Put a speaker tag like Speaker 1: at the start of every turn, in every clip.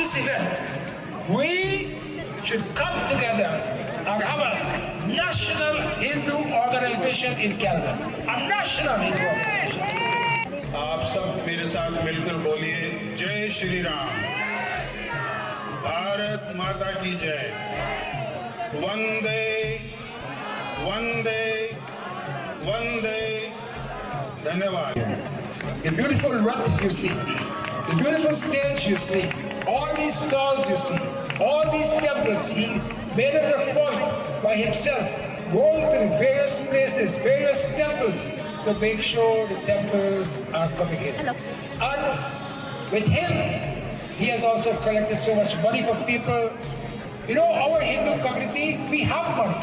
Speaker 1: this event, we should come together and have a national Hindu organization in Canada. A national Hindu organization.
Speaker 2: आप सब मेरे साथ मिलकर बोलिए जय श्री राम, भारत माता की जय, वंदे वंदे वंदे, धन्यवाद।
Speaker 1: The beautiful Rath you see, the beautiful stage you see, all these stalls you see, all these temples, he made it a point by himself, going to the various places, various temples, to make sure the temples are coming in.
Speaker 3: Hello.
Speaker 1: And with him, he has also collected so much money for people. You know, our Hindu community, we have money.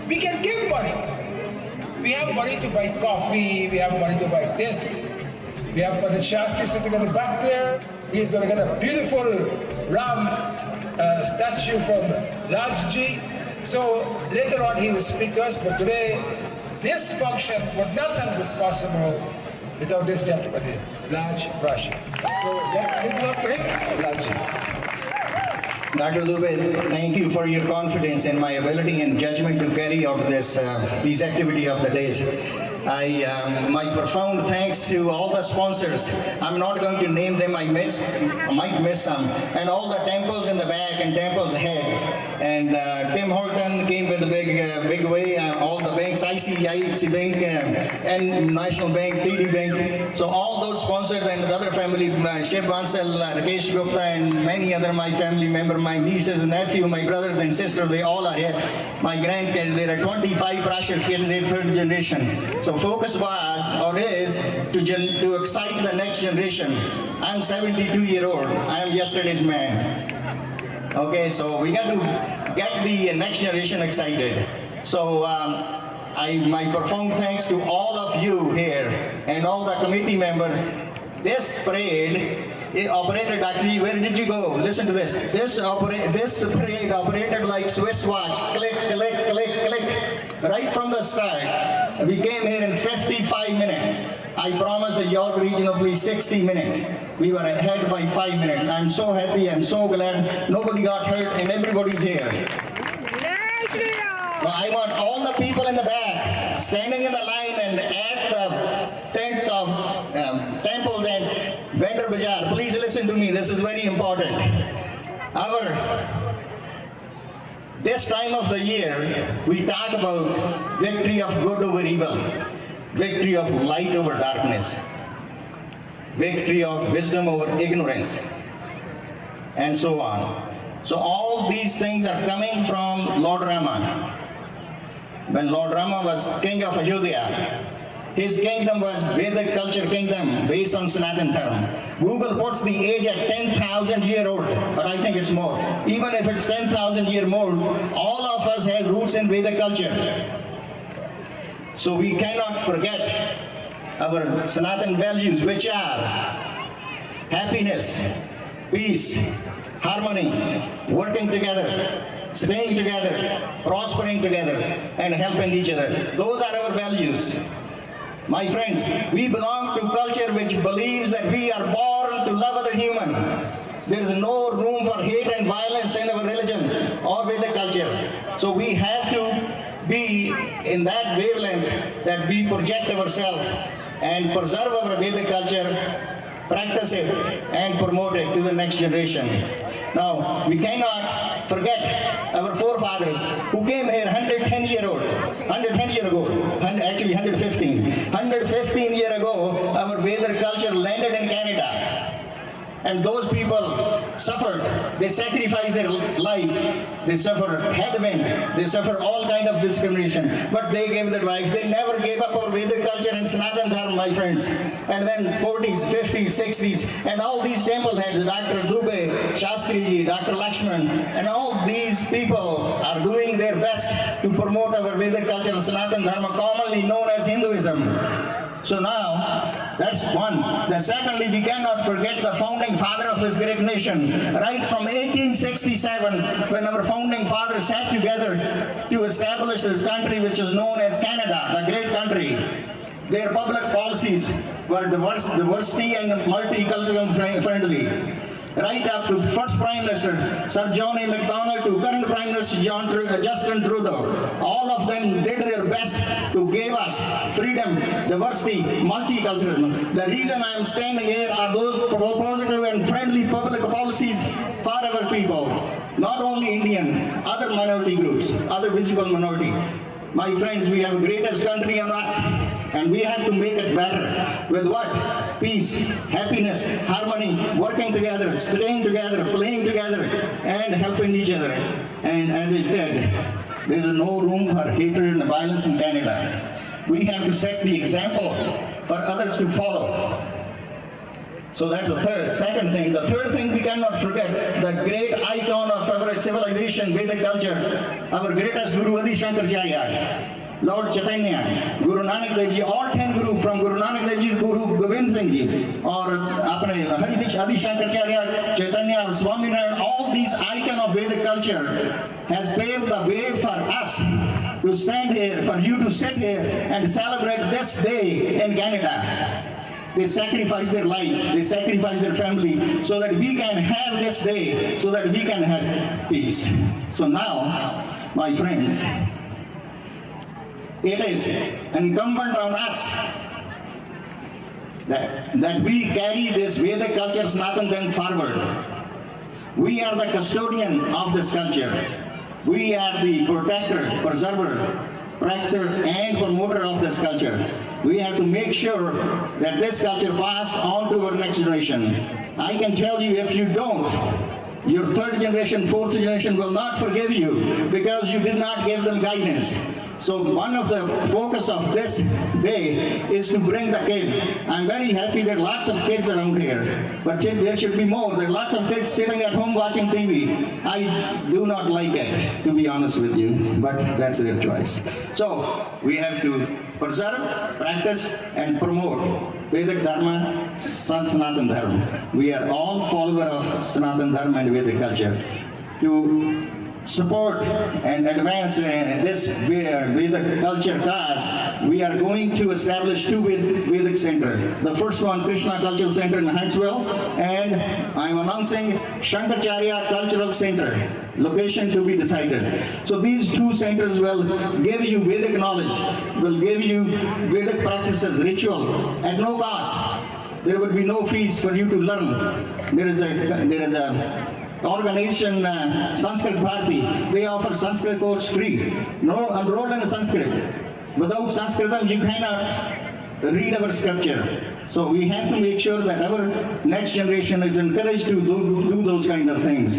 Speaker 1: We can give money. We have money to buy coffee, we have money to buy this. We have Pandit Shastri sitting in the back there. He's going to get a beautiful Ram statue from Rajji. So later on he will speak to us, but today this function would not have been possible without this gentleman here, Raj Rashi. So let's give it up to him, Rajji.
Speaker 4: Dr. Dubey, thank you for your confidence in my ability and judgment to carry out these activities of the days. My profound thanks to all the sponsors. I'm not going to name them, I might miss some. And all the temples in the back and temples heads. And Tim Horton came with a big way. All the banks, ICICI Bank and National Bank, TD Bank. So all those sponsors and the other family, Shiv Bansal, Rakesh Gupta, and many other my family members, my nieces and nephew, my brothers and sisters, they all are here. My grandkids, there are 25 Prashar kids in third generation. So focus was or is to excite the next generation. I'm 72-year-old. I am yesterday's man. Okay, so we got to get the next generation excited. So my profound thanks to all of you here and all the committee members. This parade operated actually, where did you go? Listen to this. This parade operated like Swiss watch. Click, click, click, click. Right from the start. We came here in 55 minutes. I promised the York region of please 60 minutes. We were ahead by 5 minutes. I'm so happy, I'm so glad nobody got hurt and everybody's here. Now, I want all the people in the back standing in the line and at the tents of temples and vendor bazaar. Please listen to me, this is very important. This time of the year, we talk about victory of good over evil, victory of light over darkness, victory of wisdom over ignorance, and so on. So all these things are coming from Lord Rama. When Lord Rama was king of Ayodhya, his kingdom was Vedic culture kingdom based on Sanatan Dharma. Google puts the age at 10,000 year old, but I think it's more. Even if it's 10,000 year old, all of us have roots in Vedic culture. So we cannot forget our Sanatan values, which are happiness, peace, harmony, working together, staying together, prospering together, and helping each other. Those are our values. My friends, we belong to culture which believes that we are born to love other human. There is no room for hate and violence in our religion or Vedic culture. So we have to be in that wavelength that we project ourselves and preserve our Vedic culture, practice it, and promote it to the next generation. Now, we cannot forget our forefathers who came here 110 years ago, actually 115 years ago, our Vedic culture landed in Canada. And those people suffered. They sacrificed their life. They suffered headwind. They suffered all kind of discrimination. But they gave their life. They never gave up our Vedic culture and Sanatan Dharma, my friends. And then 40s, 50s, 60s, and all these temple heads, Dr. Dubey, Shastriji, Dr. Lakshman, and all these people are doing their best to promote our Vedic culture and Sanatan Dharma, commonly known as Hinduism. So now, that's one. Then secondly, we cannot forget the founding father of this great nation. Right from 1867, when our founding fathers sat together to establish this country which is known as Canada, the great country. Their public policies were diversity and multicultural friendly. right up to first Prime Minister Sir John A. Macdonald to current Prime Minister Justin Trudeau. All of them did their best to give us freedom, diversity, multiculturalism. The reason I am standing here are those positive and friendly public policies for our people, not only Indian, other minority groups, other visible minority. My friends, we have the greatest country on earth, and we have to make it better. With what? Peace, happiness, harmony, working together, staying together, playing together, and helping each other. And as I said, there is no room for hatred and violence in Canada. We have to set the example for others to follow. So that's the second thing. The third thing we cannot forget, the great icon of our civilization, Vedic culture, our greatest Guru Adi Shankaracharya, Lord Chaitanya, Guru Nanak Dev Ji, all 10 Guru, from Guru Nanak Dev Ji, Guru Gobind Singh Ji, or Adi Shankaracharya, Chaitanya, or Swami Narayan, all these icons of Vedic culture has paved the way for us to stand here, for you to sit here and celebrate this day in Canada. They sacrifice their life, they sacrifice their family so that we can have this day, so that we can have peace. So now, my friends, it is incumbent on us that we carry this Vedic culture Sanatan Dharma forward. We are the custodian of this culture. We are the protector, preserver, practicer and promoter of this culture. We have to make sure that this culture passed on to our next generation. I can tell you, if you don't, your third generation, fourth generation will not forgive you because you did not give them guidance. So one of the focus of this day is to bring the kids. I'm very happy there are lots of kids around here, but there should be more. There are lots of kids sitting at home watching TV. I do not like it, to be honest with you, but that's their choice. So we have to preserve, practice, and promote Vedic Dharma, Sanatan Dharma. We are all followers of Sanatan Dharma and Vedic culture. To support and advance this Vedic culture cause, we are going to establish two Vedic centers. The first one, Krishna Cultural Center in Huntsville, and I'm announcing Shankaracharya Cultural Center, location to be decided. So these two centers will give you Vedic knowledge, will give you Vedic practices, ritual, at no cost. There will be no fees for you to learn. There is a organization Sanskrit Bharati. They offer Sanskrit course free. No, enrolled in Sanskrit. Without Sanskritam, you cannot read our scripture. So we have to make sure that our next generation is encouraged to do those kind of things.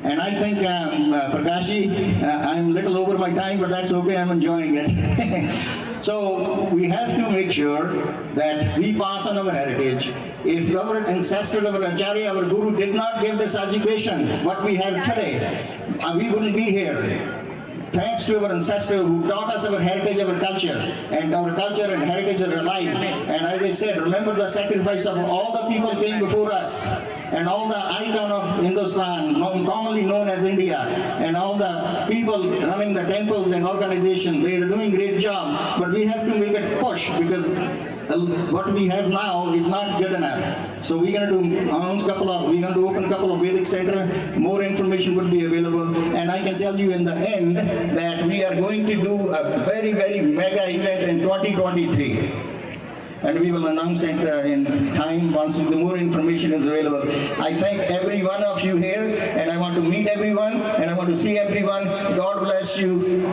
Speaker 4: And I think, Prakashji, I'm a little over my time, but that's okay, I'm enjoying it. So we have to make sure that we pass on our heritage. If our ancestor, our Acharya, our Guru did not give this education, what we have today, we wouldn't be here. Thanks to our ancestors who taught us our heritage, our culture, and our culture and heritage are alive. And as I said, remember the sacrifice of all the people came before us, and all the icon of Hindustan, commonly known as India, and all the people running the temples and organization, they are doing a great job. But we have to make it push because what we have now is not good enough. So we're going to open a couple of Vedic centers. More information will be available, and I can tell you in the end that we are going to do a very, very mega event in 2023. And we will announce it in time once the more information is available. I thank every one of you here, and I want to meet everyone, and I want to see everyone. God bless you.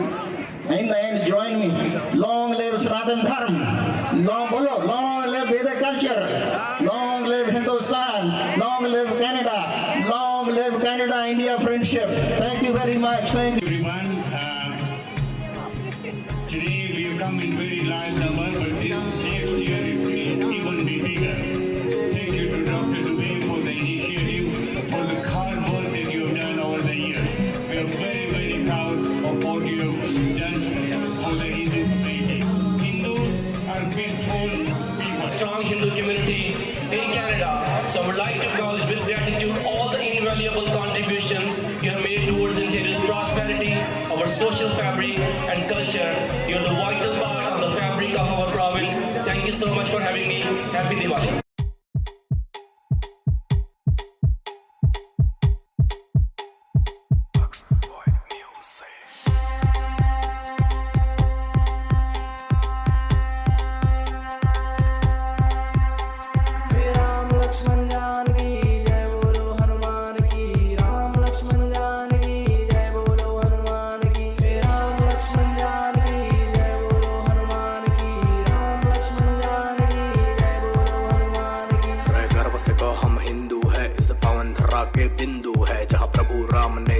Speaker 4: In the end, join me. Long live Sanatan Dharma. Long live Vedic culture. Long live Hindustan. Long live Canada. Long live Canada-India friendship. Thank you very much. Thank you.
Speaker 3: Everyone, today we have come in very large number, but next year it will even be bigger. Thank you to Dr. Dubey for the initiative, for the hard work that you have done over the years. We are very, very proud of what you have done for the Hindu community. Hindus are peaceful people.
Speaker 5: Strong Hindu community in Canada. So I would like to acknowledge with gratitude all the invaluable contributions you have made towards India's prosperity, our social fabric and culture. You are the vital part of the fabric of our province. Thank you so much for having me. Happy Diwali.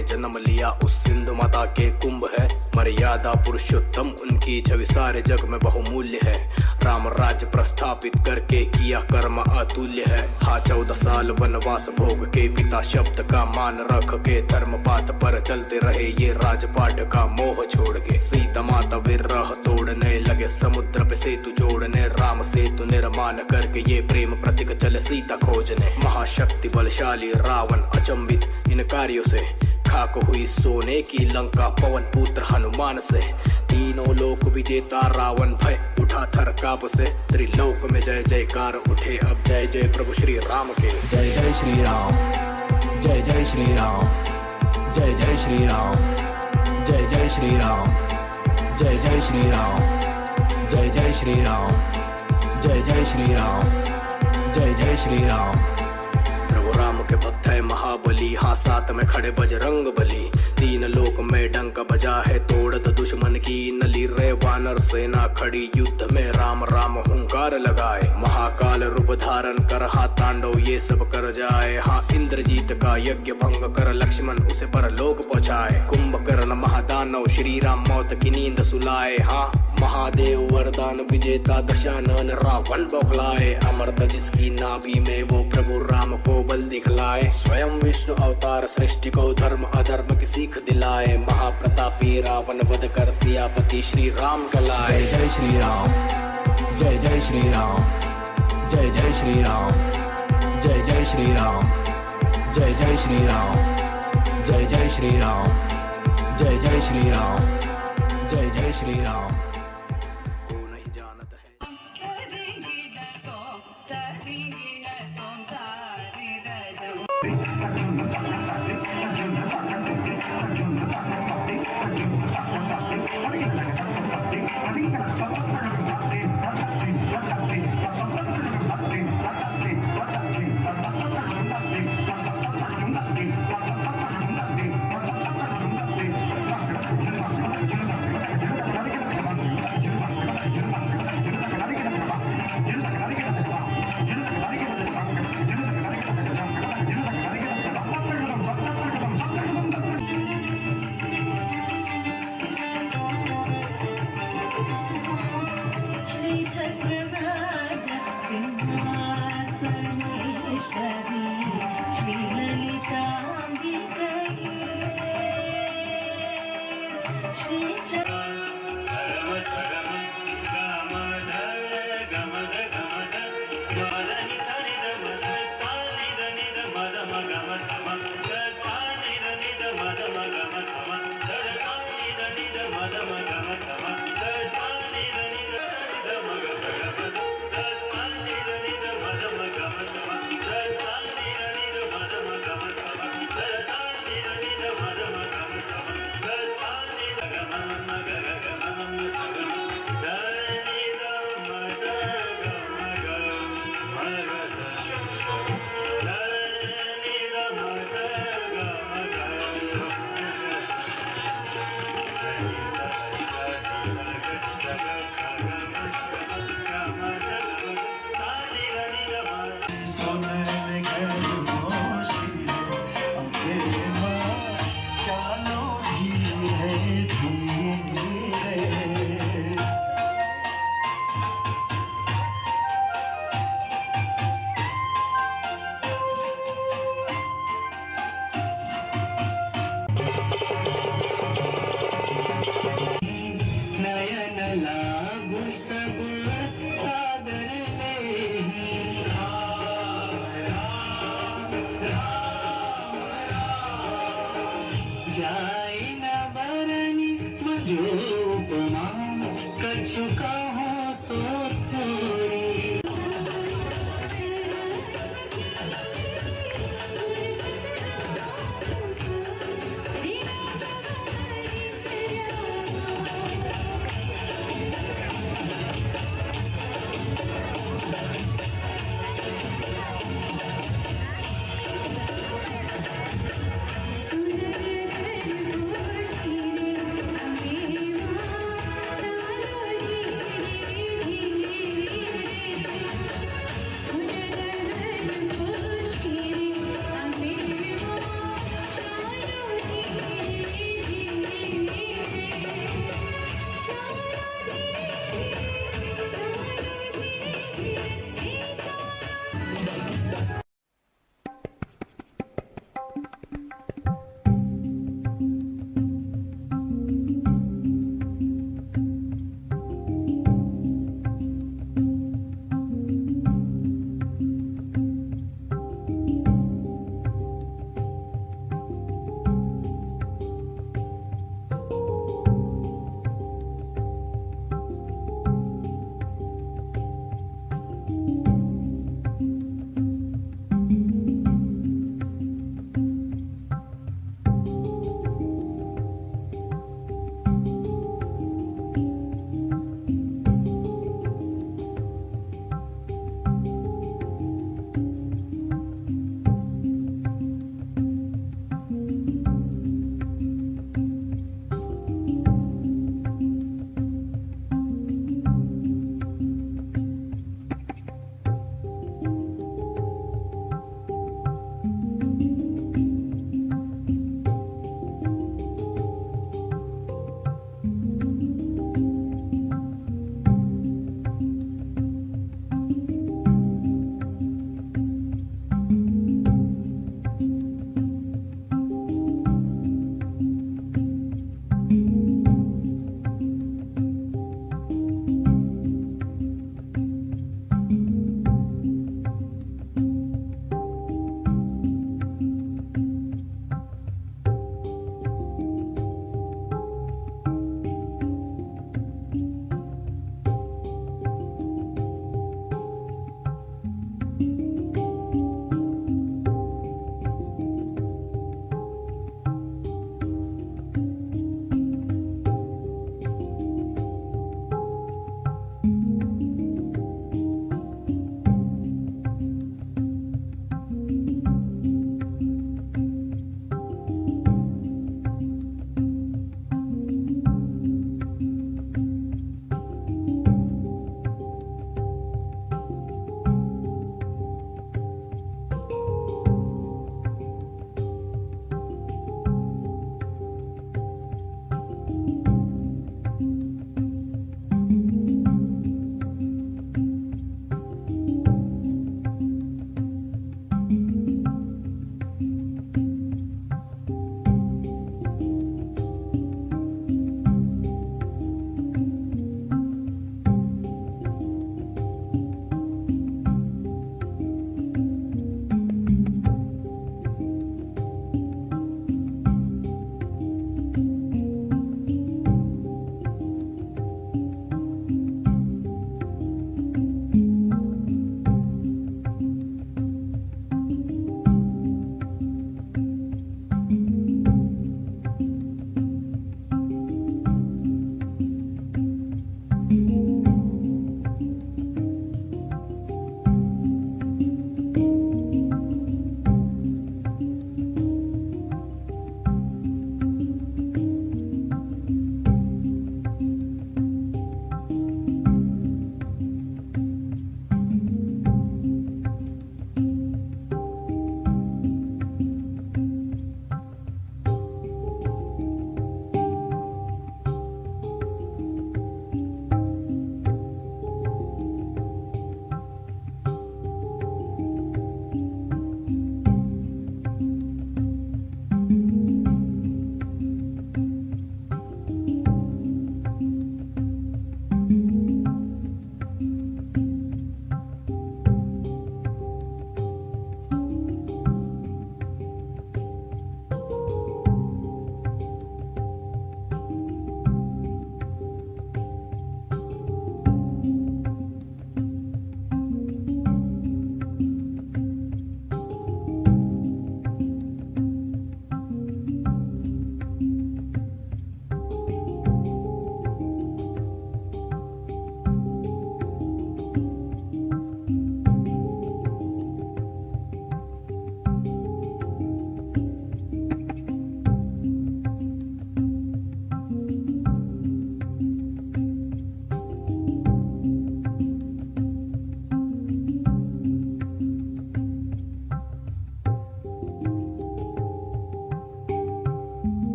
Speaker 6: ने जन्म लिया उस सिंधु माता के कुंभ है। मर्यादा पुरुषोत्तम उनकी छवि सारे जग में बहुमूल्य है। राम राज्य प्रस्थापित करके किया कर्म अतुल्य है। हाँ 14 साल वनवास भोग के पिता शब्द का मान रख के धर्म पाथ पर चलते रहे ये राजपाट का मोह छोड़ के। सीता माता विरह तोड़ने लगे समुद्र पे सेतु जोड़ने। राम सेतु निर्माण करके ये प्रेम प्रतीक चले सीता खोजने। महाशक्ति बलशाली रावण अचंभित इन कार्यों से। खाक हुई सोने की लंका पवन पुत्र हनुमान से। तीनों लोक विजेता रावण भय उठा थर काप से। त्रिलोक में जय जयकार उठे अब जय जय प्रभु श्री राम के।
Speaker 7: जय जय श्री राम, जय जय श्री राम, जय जय श्री राम, जय जय श्री राम, जय जय श्री राम, जय जय श्री राम, जय जय श्री राम, जय जय श्री राम।
Speaker 6: प्रभु राम के भक्त है महाबली, हाँ साथ में खड़े बजरंग बली। तीन लोक में डंक बजा है तोड़त दुश्मन की नली रे। वानर सेना खड़ी युद्ध में राम राम हुंकार लगाए। महाकाल रूप धारण कर हाँ तांडव ये सब कर जाए। हाँ इंद्रजीत का यज्ञ भंग कर लक्ष्मण उसे परलोक पहुँचाए। कुंभकर्ण महादानव श्री राम मौत की नींद सुलाए। हाँ महादेव वरदान विजेता दशानन रावण बौखलाए। अमृत जिसकी नाभि में वो प्रभु राम को बल दिखलाए। स्वयं विष्णु अवतार सृष्टि को धर्म अधर्म की सीख दिलाए। महाप्रतापी रावण वध कर सियापति श्री राम कलाए।
Speaker 7: जय जय श्री राम, जय जय श्री राम, जय जय श्री राम, जय जय श्री राम, जय जय श्री राम, जय जय श्री राम, जय जय श्री राम, जय जय श्री राम।
Speaker 8: जो उपमा कछु कहो सो